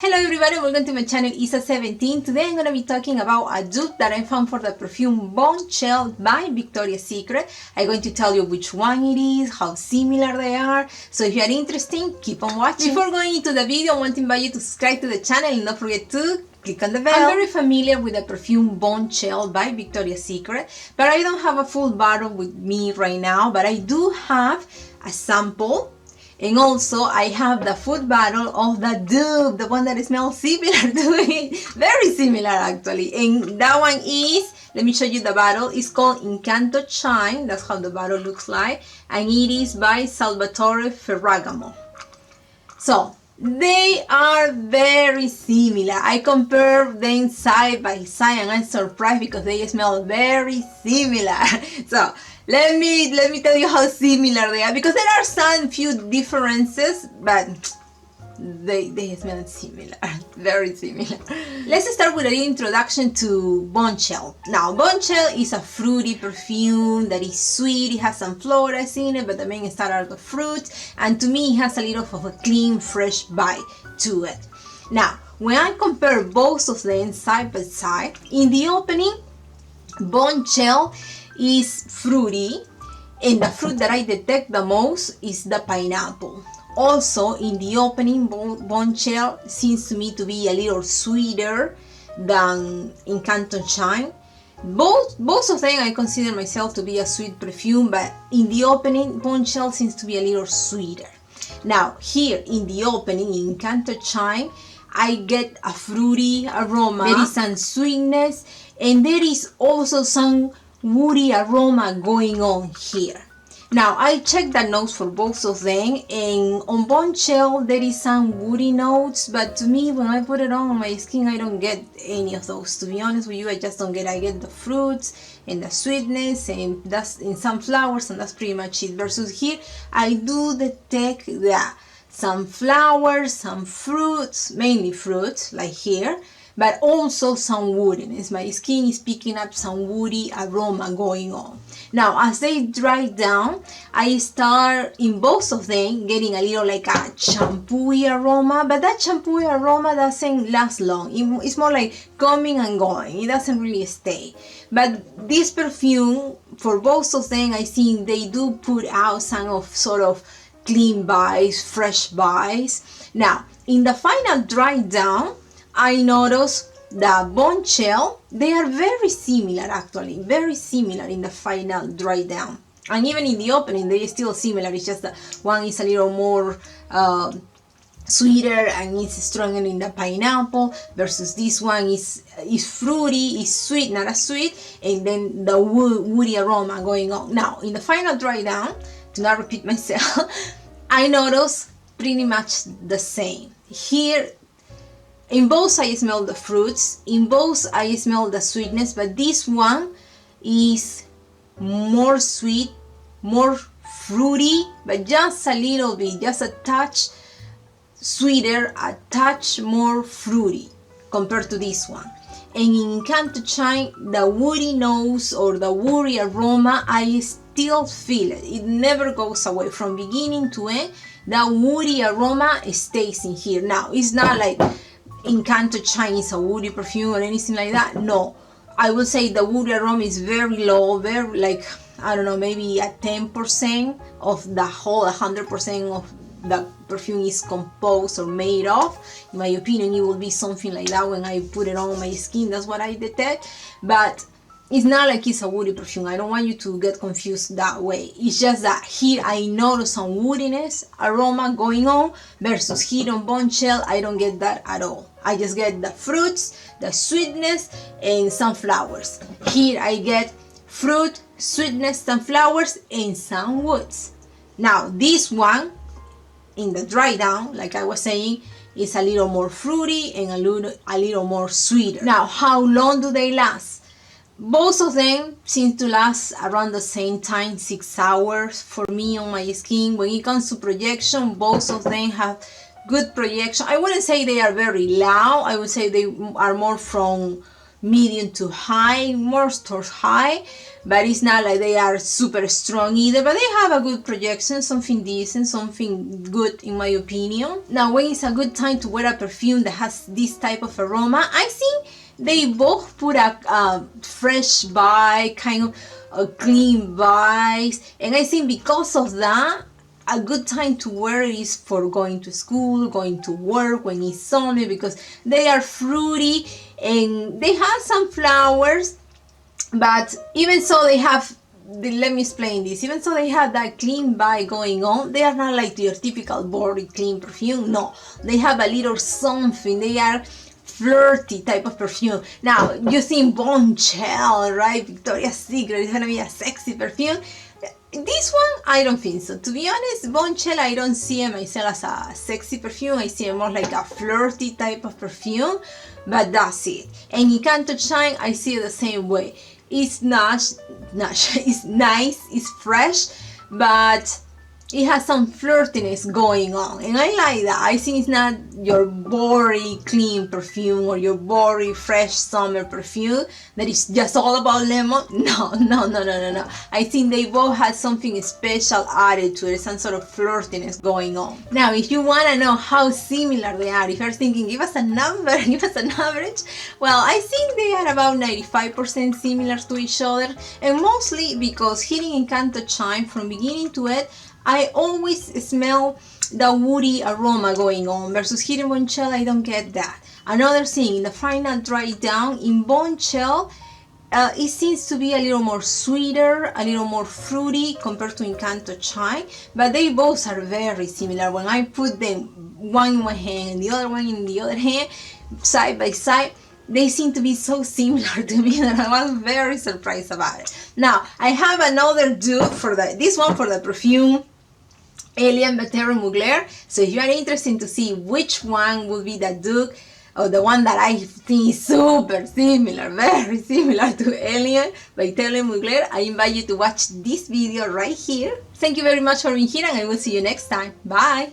Hello everybody, welcome to my channel Isa17. Today I'm going to be talking about a dupe that I found for the perfume Bombshell by Victoria's Secret. I'm going to tell you which one it is, how similar they are. So if you are interested, keep on watching. Before going into the video, I want to invite you to subscribe to the channel and don't forget to click on the bell. I'm very familiar with the perfume Bombshell by Victoria's Secret, but I don't have a full bottle with me right now, but I do have a sample. And also, I have the food bottle of the dupe, the one that smells similar to it. Very similar, actually. And that one is, let me show you the bottle. It's called Incanto Shine. That's how the bottle looks like. And it is by Salvatore Ferragamo. So, they are very similar. I compare them side by side and I'm surprised because they smell very similar. So, let me tell you how similar they are, because there are some few differences, but they smell similar, very similar. Let's start with an introduction to Bombshell. Now, Bombshell is a fruity perfume that is sweet. It has some florals in it, but the main start are the fruits, and to me it has a little of a clean, fresh bite to it. Now, when I compare both of them side by side, in the opening, Bombshell is fruity, and the fruit that I detect the most is the pineapple. Also, in the opening, Bombshell seems to me to be a little sweeter than Incanto Shine. Both of them I consider myself to be a sweet perfume, but in the opening, Bombshell seems to be a little sweeter. Now, here in the opening, in Incanto Shine, I get a fruity aroma. There is some sweetness, and there is also some woody aroma going on here. Now, I checked the notes for both of them, and on Bombshell there is some woody notes, but to me, when I put it on my skin, I don't get any of those. To be honest with you, I just don't get. I get the fruits and the sweetness, and that's in some flowers, and that's pretty much it. Versus here, I do detect that some flowers, some fruits, mainly fruits, like here, but also some woodiness. My skin is picking up some woody aroma going on. Now, as they dry down, I start in both of them getting a little like a shampooy aroma, but that shampooy aroma doesn't last long. It's more like coming and going. It doesn't really stay. But this perfume, for both of them, I think they do put out some of sort of clean vibes, fresh vibes. Now, in the final dry down, I noticed the Bombshell, they are very similar actually, very similar in the final dry down. And even in the opening, they are still similar. It's just that one is a little more sweeter and it's stronger in the pineapple, versus this one is fruity, is sweet, not as sweet, and then the woody aroma going on. Now, in the final dry down, to not repeat myself, I noticed pretty much the same. Here, in both I smell the fruits, in both I smell the sweetness, but this one is more sweet, more fruity, but just a little bit, just a touch sweeter, a touch more fruity compared to this one. And in Incanto Shine, the woody nose or the woody aroma, I still feel it. It never goes away. From beginning to end, that woody aroma stays in here. Now, it's not like Incanto Shine is a woody perfume or anything like that. No, I would say the woody aroma is very low, very like, I don't know, maybe at 10% of the whole 100% of the perfume is composed or made of. In my opinion, it will be something like that when I put it on my skin. That's what I detect. But it's not like it's a woody perfume. I don't want you to get confused that way. It's just that here I notice some woodiness aroma going on, versus here on Bombshell I don't get that at all. I just get the fruits, the sweetness, and some flowers. Here I get fruit, sweetness, some flowers, and some woods. Now, this one, in the dry down, like I was saying, is a little more fruity and a little more sweeter. Now, how long do they last? Both of them seem to last around the same time, 6 hours for me on my skin. When it comes to projection, both of them have good projection. I wouldn't say they are very loud. I would say they are more from medium to high, more towards high, but it's not like they are super strong either, but they have a good projection, something decent, something good in my opinion. Now, when is a good time to wear a perfume that has this type of aroma? I think they both put a fresh vibe, kind of a clean vibes, and I think because of that, a good time to wear it is for going to school, going to work, when it's summer, because they are fruity and they have some flowers, but even so they have, let me explain this, even so they have that clean vibe going on, they are not like your typical body clean perfume. No, they have a little something, they are flirty type of perfume. Now, you think Bombshell, right? Victoria's Secret is gonna be a sexy perfume. This one, I don't think so. To be honest, Bombshell, I don't see it myself as a sexy perfume. I see it more like a flirty type of perfume, but that's it. And Incanto Shine, I see it the same way. It's it's nice, it's fresh, but it has some flirtiness going on, and I like that. I think it's not your boring clean perfume or your boring fresh summer perfume that is just all about lemon. No. I think they both had something special added to it, some sort of flirtiness going on. Now, if you want to know how similar they are, if you're thinking, give us a number, give us an average, well, I think they are about 95% similar to each other, and mostly because here in Incanto Shine, from beginning to end, I always smell the woody aroma going on, versus here in Bombshell, I don't get that. Another thing, in the final dry down, in Bombshell, it seems to be a little more sweeter, a little more fruity compared to Incanto Shine, but they both are very similar. When I put them one in one hand and the other one in the other hand, side by side, they seem to be so similar to me that I was very surprised about it. Now, I have another dupe for this one for the perfume Alien by Terry Mugler. So if you are interested to see which one will be the dupe, or the one that I think is super similar, very similar to Alien by Terry Mugler, I invite you to watch this video right here. Thank you very much for being here, and I will see you next time. Bye!